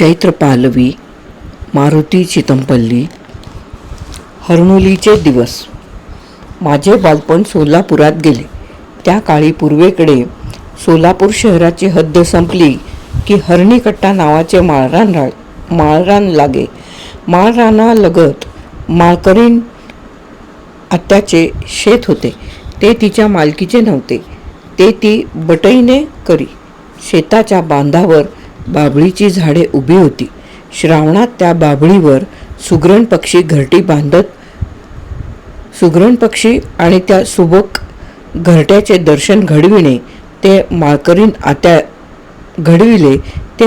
चैत्र पालवी, मारुती चितमपल्ली. हरनोलीचे दिवस. माझे बालपण सोलापुरात गेले. त्या काळी पूर्वेकडे सोलापूर शहराची हद्द संपली की हरणीकट्टा नावाचे माळरान लागे. माळरानालगत माळकरीण आत्याचे शेत होते. ते तिच्या मालकीचे नव्हते. ते ती बटईने करी. शेताच्या बांधावर बाभळीची झाडे उभी होती. श्रावणात त्या बाभळीवर सुगरण पक्षी घरटी बांधत. सुगरण पक्षी आणि त्या सुबक घरट्याचे दर्शन घडविले ते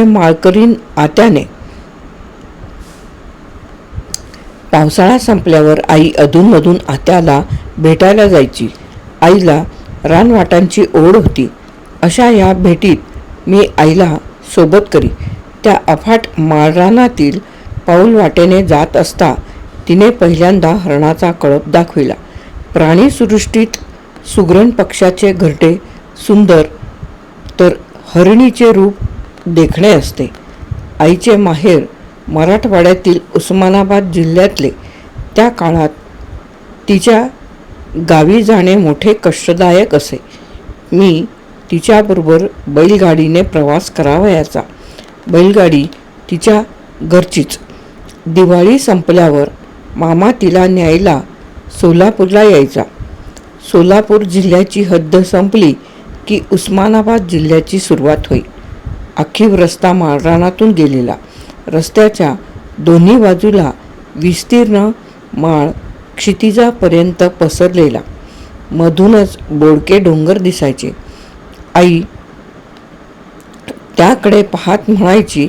माळकरीण आत्याने. पावसाळा संपल्यावर आई अधूनमधून आत्याला भेटायला जायची. आईला रानवाटांची ओढ होती. अशा या भेटीत मी आईला सोबत करी. त्या अफाट माळरानातील पाऊलवाटेने जात असता तिने पहिल्यांदा हरणाचा कळप दाखविला. प्राणीसृष्टीत सुगरण पक्षाचे घरटे सुंदर तर हरणीचे रूप देखणे असते. आईचे माहेर मराठवाड्यातील उस्मानाबाद जिल्ह्यातले. त्या काळात तिच्या गावी जाणे मोठे कष्टदायक असे. मी तिच्याबरोबर बैलगाडीने प्रवास करावयाचा. बैलगाडी तिच्या घरचीच. दिवाळी संपल्यावर मामा तिला न्यायला सोलापूरला यायचा. सोलापूर जिल्ह्याची हद्द संपली की उस्मानाबाद जिल्ह्याची सुरुवात होई. आखीव रस्ता माळरानातून गेलेला. रस्त्याच्या दोन्ही बाजूला विस्तीर्ण माळ क्षितिजापर्यंत पसरलेला. मधूनच बोडके डोंगर दिसायचे. आई त्याकडे पाहत म्हणायची,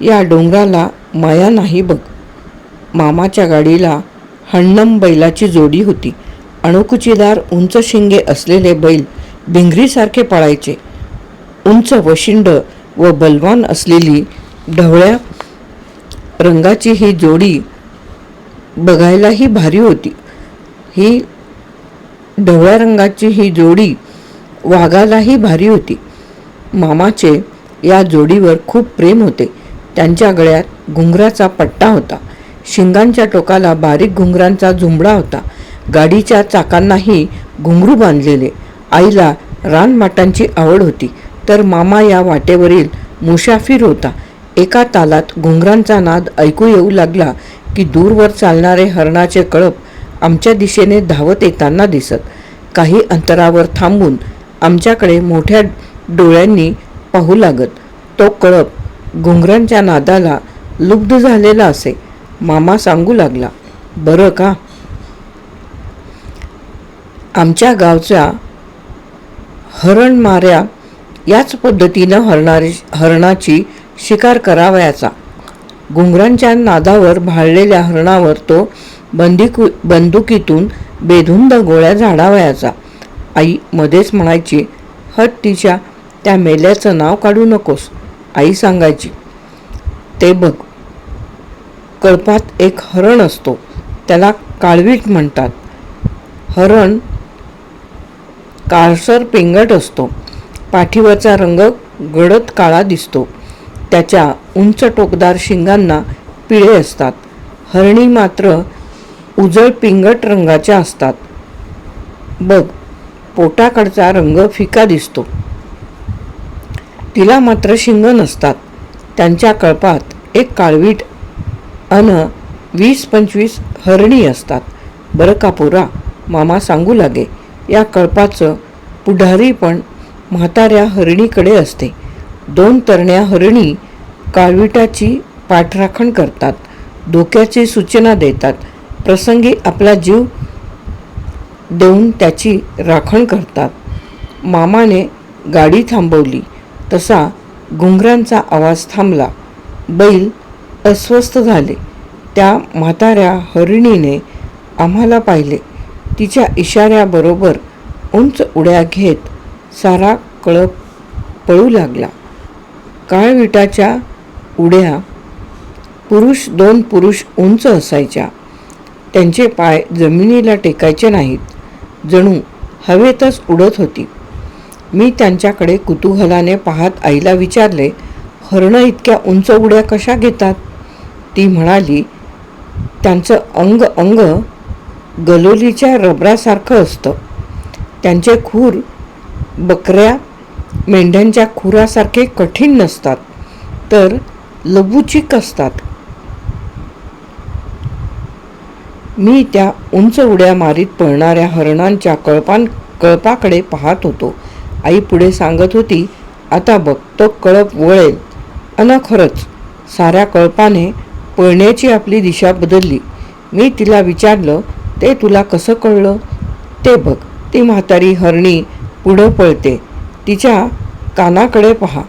या डोंगराला माया नाही बघ. मामाच्या गाडीला हण्णम बैलाची जोडी होती. अणकुचीदार उंच शिंगे असलेले बैल भिंगरीसारखे पळायचे. उंच वशिंड व बलवान असलेली ढवळ्या रंगाची ही जोडी बघायलाही भारी होती. ही ढवळ्या रंगाची ही जोडी वाघालाही भारी होती. मामाचे या जोडीवर खूप प्रेम होते. त्यांच्या गळ्यात घुंगराचा पट्टा होता. शिंगांच्या टोकाला बारीक घुंगरांचा झुंबडा होता. गाडीच्या चाकांनाही घुंगरू बांधलेले. आईला रानमाटांची आवड होती, तर मामा या वाटेवरील मुसाफिर होता. एका तालात घुंगरांचा नाद ऐकू येऊ लागला की दूरवर चालणारे हरणाचे कळप आमच्या दिशेने धावत येताना दिसत. काही अंतरावर थांबून आमच्याकडे मोठ्या डोळ्यांनी पाहू लागत. तो कळप घुंगरांच्या नादाला लुब्ध झालेला असे. मामा सांगू लागला, बरं का, आमच्या गावच्या हरणमाऱ्या याच पद्धतीनं हरणाची शिकार करावयाचा. घुंगरांच्या नादावर भाळलेल्या हरणावर तो बंदुकीतून बेधुंद गोळ्या झाडावयाचा. आई मध्येच म्हणायची, हट, तिच्या त्या मेल्याचं नाव काढू नकोस. आई सांगायची, ते बघ, कळपात एक हरण असतो. त्याला काळवीट म्हणतात. हरण काळसर पिंगट असतो. पाठीवरचा रंग गडद काळा दिसतो. त्याच्या उंच टोकदार शिंगांना पिळे असतात. हरणी मात्र उजळ पिंगट रंगाच्या असतात. बघ, पोटाकडचा रंग फिका दिसतो. तिला मात्र शिंग नसतात. त्यांच्या कळपात एक काळवीट अन 20-25 हरणी असतात. बरं का पोरा, मामा सांगू लागे, या कळपाचं पुढारी पण म्हाताऱ्या हरणीकडे असते. 2 तरण्या हरणी काळविटाची पाठराखण करतात. धोक्याची सूचना देतात. प्रसंगी आपला जीव देऊन त्याची राखण करतात. मामाने गाडी थांबवली तसा घुंगरांचा आवाज थांबला. बैल अस्वस्थ झाले. त्या म्हाताऱ्या हरिणीने आम्हाला पाहिले. तिच्या इशाऱ्याबरोबर उंच उड्या घेत सारा कळप पळू लागला. काळविटाच्या उड्या 2 पुरुष उंच असायच्या. त्यांचे पाय जमिनीला टेकायचे नाहीत. जणू हवेतच उडत होती. मी त्यांच्याकडे कुतूहलाने पाहत आईला विचारले, हरणं इतक्या उंच उड्या कशा घेतात? ती म्हणाली, त्यांचं अंग अंग गलोलीच्या रबरासारखं असतं. त्यांचे खूर बकऱ्या मेंढ्यांच्या खुरासारखे कठीण नसतात, तर लबूचिक असतात. मी त्या उंच उड्या मारीत पळणाऱ्या हरणांच्या कळपाकडे पाहत होतो. आई पुढे सांगत होती, आता बघ, तो कळप वळेल. अन खरंच साऱ्या कळपाने पळण्याची आपली दिशा बदलली. मी तिला विचारलं, ते तुला कसं कळलं? ते बघ, ती म्हातारी हरणी पुढं पळते. तिच्या कानाकडे पहा.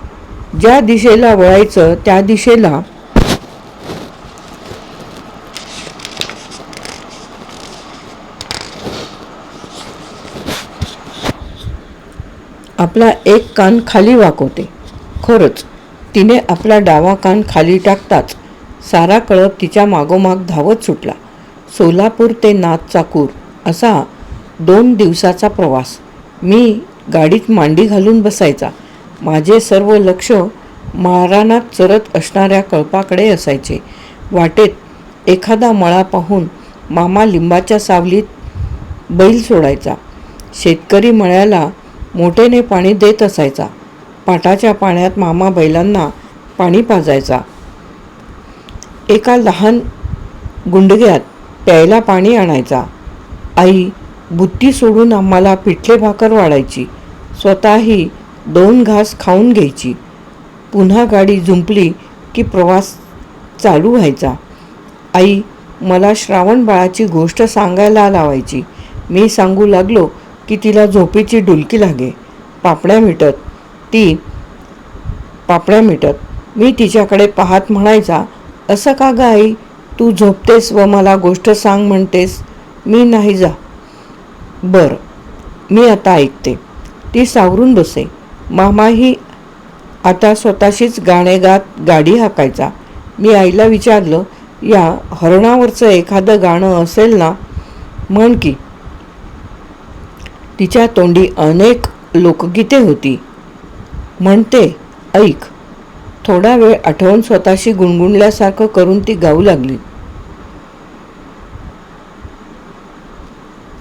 ज्या दिशेला वळायचं त्या दिशेला आपला एक कान खाली वाकवते. खरंच तिने आपला डावा कान खाली टाकताच सारा कळप तिच्या मागोमाग धावत सुटला. सोलापूर ते नाथचाकूर असा 2 दिवसाचा प्रवास. मी गाडीत मांडी घालून बसायचा. माझे सर्व लक्ष मारानात चरत असणाऱ्या कळपाकडे असायचे. वाटेत एखादा मळा पाहून मामा लिंबाच्या सावलीत बैल सोडायचा. शेतकरी मळ्याला मोठेने पाणी देत असायचा. पाटाच्या पाण्यात मामा बैलांना पाणी पाजायचा. एका लहान गुंडग्यात प्यायला पाणी आणायचा. आई बुत्ती सोडून आम्हाला पिठले भाकर वाढायची. स्वतःही 2 घास खाऊन घ्यायची. पुन्हा गाडी जुंपली की प्रवास चालू व्हायचा. आई मला श्रावण बाळाची गोष्ट सांगायला लावायची. मी सांगू लागलो की तिला झोपेची डुलकी लागे. पापण्या मिटत मी तिच्याकडे पाहत म्हणायचा, असं का ग आई, तू झोपतेस व मला गोष्ट सांग म्हणतेस? मी नाही जा. बरं, मी आता ऐकते. ती सावरून बसे. मामाही आता स्वतःशीच गाणे गात गाडी हाकायचा. मी आईला विचारलं, या हरणावरचं एखादं गाणं असेल ना, म्हण की. तिच्या तोंडी अनेक लोकगीते होती. म्हणते, ऐक. थोडा वेळ आठवण स्वतःशी गुणगुणल्यासारखं करून ती गाऊ लागली.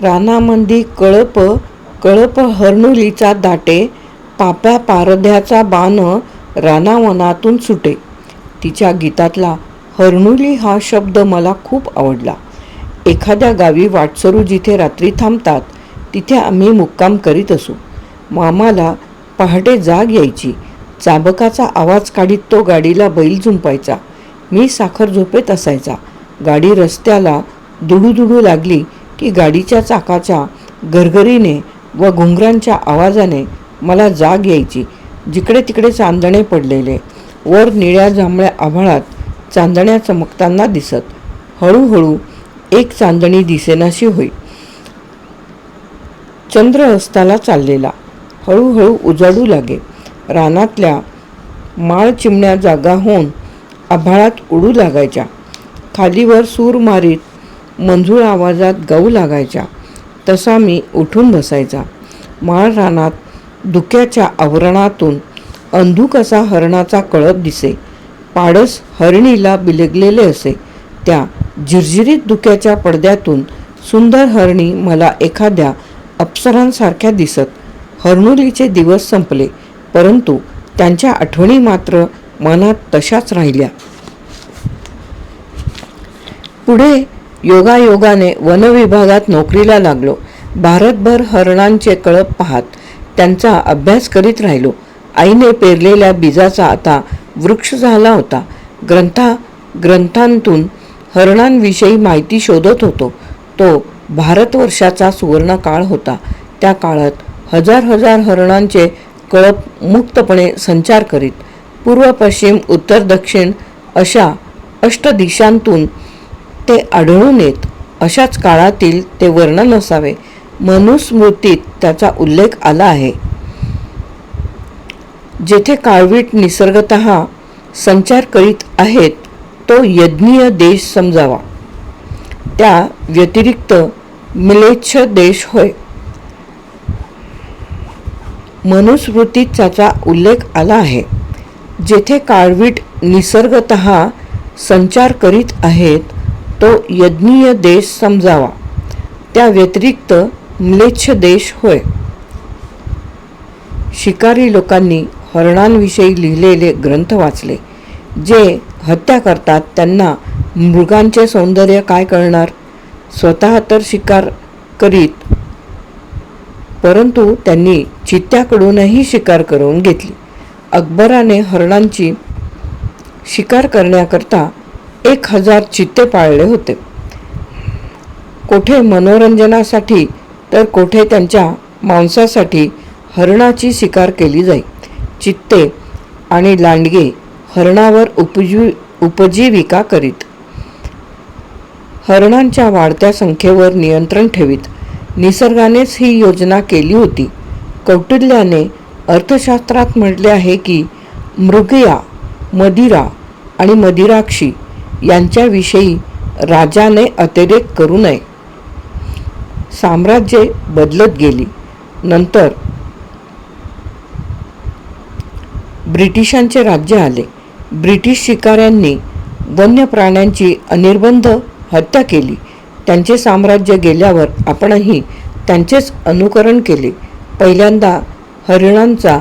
रानामंदी कळप कळप हरनुलीचा दाटे, पाप्या पारध्याचा बाण रानावनातून सुटे. तिच्या गीतातला हरनुली हा शब्द मला खूप आवडला. एखाद्या गावी वाटसरू जिथे रात्री थांबतात तिथे आम्ही मुक्काम करीत असू. मामाला पहाटे जाग यायची. चाबकाचा आवाज काढीत तो गाडीला बैल जुंपायचा. मी साखर झोपेत असायचा. गाडी रस्त्याला दुडू लागली की गाडीच्या चाकाच्या गरगरीने व घुंगरांच्या आवाजाने मला जाग यायची. जिकडे तिकडे चांदणे पडलेले. वर निळ्या जांभळ्या आभाळात चांदण्या चमकताना दिसत. हळूहळू एक चांदणी दिसेनाशी होई. चंद्र अस्ताला चाललेला. हळूहळू उजाडू लागे. रानातल्या माळ चिमण्या जागा होऊन आभाळात उडू लागायच्या. खालीवर सूर मारीत मंजूळ आवाजात गाऊ लागायच्या. तसा मी उठून बसायचा. माळ रानात धुक्याच्या आवरणातून अंधुक असा हरणाचा कळप दिसे. पाडस हरणीला बिलगलेले असे. त्या झिरझिरीत धुक्याच्या पडद्यातून सुंदर हरणी मला एखाद्या अप्सरांसारख्या दिसत. हरनुलीचे दिवस संपले, परंतु त्यांच्या आठवणी मात्र मनात तशाच राहिल्या. पुढे योगायोगाने वनविभागात नोकरीला लागलो. भारतभर हरणांचे कळप पाहत त्यांचा अभ्यास करीत राहिलो. आईने पेरलेल्या बीजाचा आता वृक्ष झाला होता. ग्रंथांतून हरणांविषयी माहिती शोधत होतो. तो भारतवर्षाचा सुवर्ण काळ होता. त्या काळात हजार हरणांचे कळप मुक्तपणे संचार करीत पूर्व पश्चिम उत्तर दक्षिण अशा 8 दिशांतून ते आढळून येत. अशाच काळातील ते वर्णन असावे. मनुस्मृतीत त्याचा उल्लेख आला आहे. जेथे काळवीट निसर्गतः संचार करीत आहेत तो यज्ञीय देश समजावा. त्या व्यतिरिक्त म्लेच्छ देश होय. मनुस्मृतीत त्याचा उल्लेख आला आहे. जेथे काळवीट निसर्गतः संचार करीत आहेत तो यज्ञीय देश समजावा, त्या व्यतिरिक्त म्लेच्छ देश होय. शिकारी लोकांनी हरणांविषयी लिहिलेले ग्रंथ वाचले. जे हत्या करतात त्यांना मृगांचे सौंदर्य काय कळणार. स्वतः तर शिकार करीत, परंतु त्यांनी चित्त्याकडूनही शिकार करून घेतली. अकबराने हरणांची शिकार करण्याकरता 1000 चित्ते पाळले होते. कोठे मनोरंजनासाठी तर कोठे त्यांच्या मांसासाठी हरणाची शिकार केली जाई. चित्ते आणि लांडगे हरणावर उपजीविका करीत. हरणांच्या वाढत्या संख्येवर नियंत्रण ठेवीत. निसर्गानेच ही योजना केली होती. कौटिल्याने अर्थशास्त्रात म्हटले आहे की मृगया, मदिरा आणि मदिराक्षी यांच्याविषयी राजाने अतिरेक करू नये. साम्राज्ये बदलत गेली. नंतर ब्रिटिशांचे राज्य आले. ब्रिटिश शिकाऱ्यांनी वन्य प्राण्यांची अनिर्बंध हत्या केली. त्यांचे साम्राज्य गेल्यावर आपणही त्यांचेच अनुकरण केले. पहिल्यांदा हरिणांचा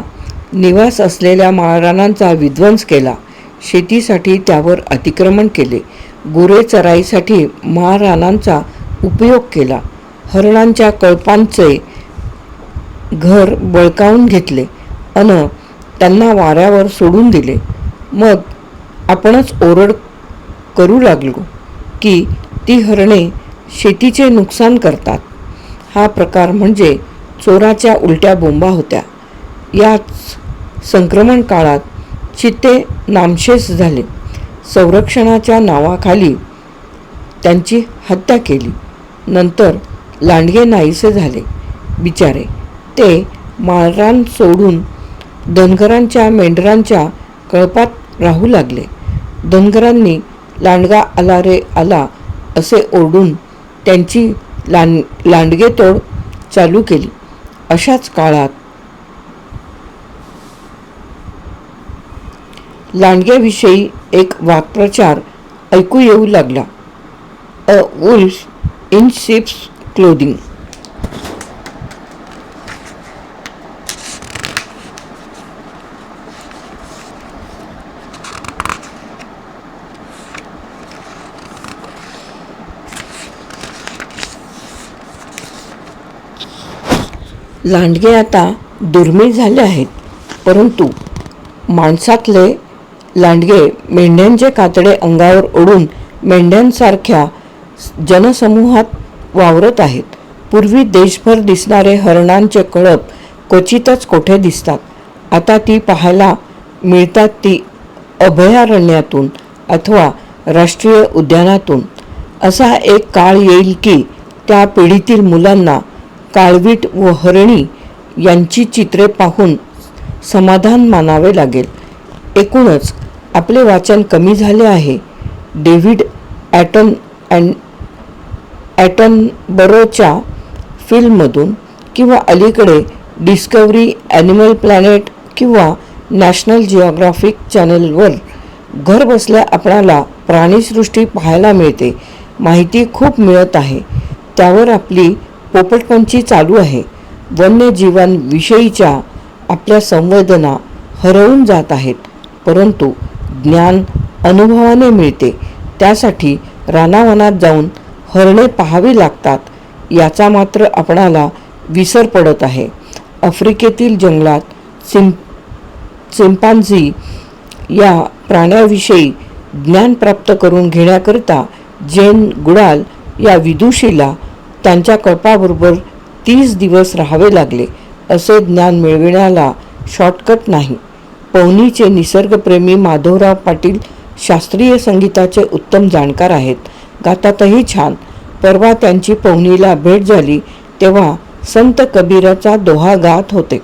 निवास असलेल्या माळरानांचा विध्वंस केला. शेतीसाठी त्यावर अतिक्रमण केले. गुरे चराईसाठी माळरानांचा उपयोग केला. हरणांच्या कळपांचे घर बळकावून घेतले अन त्यांना वाऱ्यावर सोडून दिले. मग आपणच ओरड करू लागलो की ती हरणे शेतीचे नुकसान करतात. हा प्रकार म्हणजे चोराच्या उलट्या बोंबा होत्या. याच संक्रमण काळात चित्ते नामशेष झाले. संरक्षणाच्या नावाखाली त्यांची हत्या केली. नंतर लांडगे नाहीसे झाले. बिचारे ते माळरान सोडून धनगरांच्या मेंढरांच्या कळपात राहू लागले. धनगरांनी लांडगा आला रे आला असे ओरडून त्यांची लांडगेतोड चालू केली. अशाच काळात लांडग्याविषयी एक वाक्प्रचार ऐकू येऊ लागला. A wolf in sheep's clothing. लांडगे आता दुर्मिळ झाले आहेत, परंतु माणसातले लांडगे मेंढ्यांचे कातडे अंगावर ओढून मेंढ्यांसारख्या जनसमूहात वावरत आहेत. पूर्वी देशभर दिसणारे हरणांचे कळप क्वचितच कोठे दिसतात. आता ती पाहायला मिळतात ती अभयारण्यातून अथवा राष्ट्रीय उद्यानातून. असा एक काळ येईल की त्या पिढीतील मुलांना काळवीट व हरणी यांची चित्रे पाहून समाधान मानावे लागेल. एकूणच आपले वाचन कमी झाले आहे. डेव्हिड ॲटनबरोच्या फिल्ममधून किंवा अलीकडे डिस्कव्हरी, ॲनिमल प्लॅनेट किंवा नॅशनल जिओग्राफिक चॅनलवर घर बसल्या आपणाला प्राणीसृष्टी पाहायला मिळते. माहिती खूप मिळत आहे. त्यावर आपली पोपटपंची चालू आहे. वन्यजीवांविषयीच्या आपल्या संवेदना हरवून जात आहेत. परंतु ज्ञान अनुभवाने मिळते. त्यासाठी रानावनात जाऊन हरणे पाहावी लागतात याचा मात्र आपणाला विसर पडत आहे. आफ्रिकेतील जंगलात चिंपांझी या प्राण्याविषयी ज्ञान प्राप्त करून घेण्याकरिता जेन गुडाल या विदुषीला त्यांच्या कळपाबरोबर 30 दिवस राहावे लागले. असे ज्ञान मिळविण्याला शॉर्टकट नाही. पवनीचे निसर्गप्रेमी माधवराव पाटील शास्त्रीय संगीताचे उत्तम जाणकार आहेत. गातातही छान. परवा त्यांची पवनीला भेट झाली तेव्हा संत कबीराचा दोहा गात होते.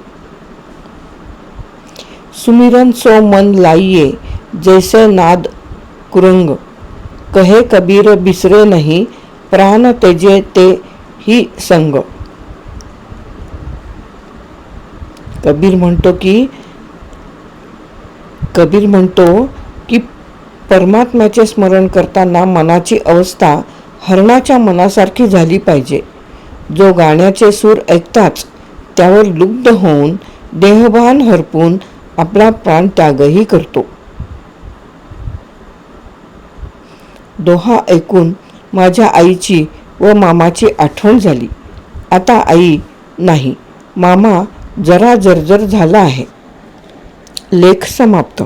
सुमिरन सो मन लाइये जैसे नाद कुरंग, कहे कबीर बिसरे नहीं प्राण तेजे ते ही संग. कबीर म्हणतो की कबीर म्हणतो की परमात्म्याचे स्मरण करताना मनाची अवस्था हरणाच्या मनासारखी झाली पाहिजे, जो गाण्याचे सूर ऐकताच त्यावर लुब्ध होऊन देहभान हरपून आपला प्राणत्यागही करतो. दोहा ऐकून माझ्या आईची व मामाची आठवण झाली. आता आई नाही, मामा जरा जर्जर झाला आहे. लेख समाप्त.